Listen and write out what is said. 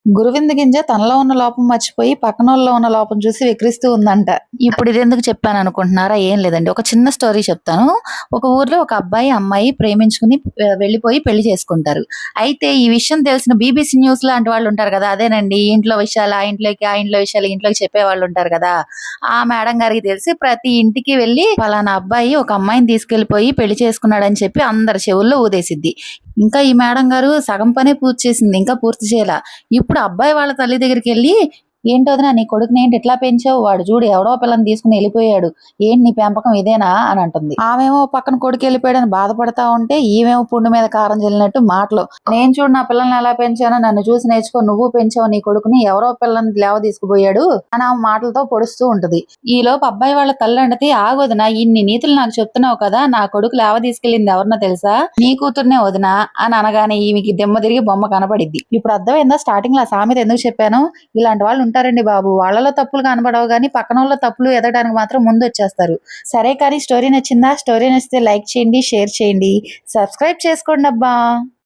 గురువింద గింజ తనలో ఉన్న లోపం మర్చిపోయి పక్కనోళ్ళలో ఉన్న లోపం చూసి వెక్కిరిస్తూ ఉందంట. ఇప్పుడు ఇదెందుకు చెప్పాననుకుంటున్నారా? ఏం లేదండి. ఒక చిన్న స్టోరీ చెప్తాను. ఒక ఊర్లో ఒక అబ్బాయి, అమ్మాయి ప్రేమించుకుని వెళ్ళిపోయి పెళ్లి చేసుకుంటారు. అయితే ఈ విషయం తెలిసిన బీబీసీ న్యూస్ లాంటి వాళ్ళుంటారు గదా! అదేనండి ఇంట్లో విషయాలు ఆ ఇంట్లోకి, ఆ ఇంట్లో విషయాలు ఈ ఇంట్లోకి చెప్పేవాళ్ళుంటారు గదా! ఆ మేడం గారికి తెలిసి ప్రతి ఇంటికి వెళ్లి పలానా అబ్బాయి ఒక అమ్మాయిని తీసుకెళ్ళిపోయి పెళ్లి చేసుకున్నాడని చెప్పి అందరి చెవుల్లో ఊదేసిద్ది. ఇంకా ఈ మేడం గారు సగం పనే పూర్తి చేసింది. ఇంకా పూర్తి చేయలా. ఇప్పుడు అబ్బాయి వాళ్ళ తల్లి దగ్గరికెళ్ళి, "ఏంటొదినా నీ కొడుకునేంటి ఇట్లా పెంచావు? వాడు చూడు ఎవడో పిల్లని తీసుకొని ఎళ్ళిపోయాడు. ఏంటి నీ పెంపకం ఇదేనా?" అని అంటుంది. ఆమేమో పక్కన కొడుకెళ్ళిపోయాడని బాధపడతా ఉంటే, ఈమేమో పుండు మీద కారం జల్లినట్టు మాటలు. "నేను చూడు నా పిల్లల్ని ఎలా పెంచానో నన్ను చూసి నేర్చుకో. నువ్వు పెంచావు నీ కొడుకుని. ఎవరో పిల్లని లేవ తీసుకుపోయాడు" అని ఆమె మాటలతో పొడుస్తూ ఉంటది. ఈలోపు అబ్బాయి వాళ్ళ తల్లంటది, "ఆగొదినా ఇన్ని నీతులు నాకు చెప్తున్నావు కదా! నా కొడుకు లేవ తీసుకెళ్ళింది ఎవరినో తెలుసా? నీ కూతుర్నే వదినా" అని అనగానే ఈమెకి దిమ్మ తిరిగి బొమ్మ కనపడిద్ది. ఇప్పుడు అర్థమైందా స్టార్టింగ్‌లో ఆ సామెత ఎందుకు చెప్పానో? ఇలాంటి వాళ్ళు ఉంటారండి బాబు. వాళ్ళలో తప్పులు కనపడవు గానీ, పక్కనోళ్ళ తప్పులు ఎతకడానికి మాత్రం ముందొచ్చేస్తారు. సరే కానీ స్టోరీ నచ్చిందా? స్టోరీ నచ్చితే లైక్ చేయండి, షేర్ చేయండి, సబ్స్క్రైబ్ చేసుకోండబ్బా!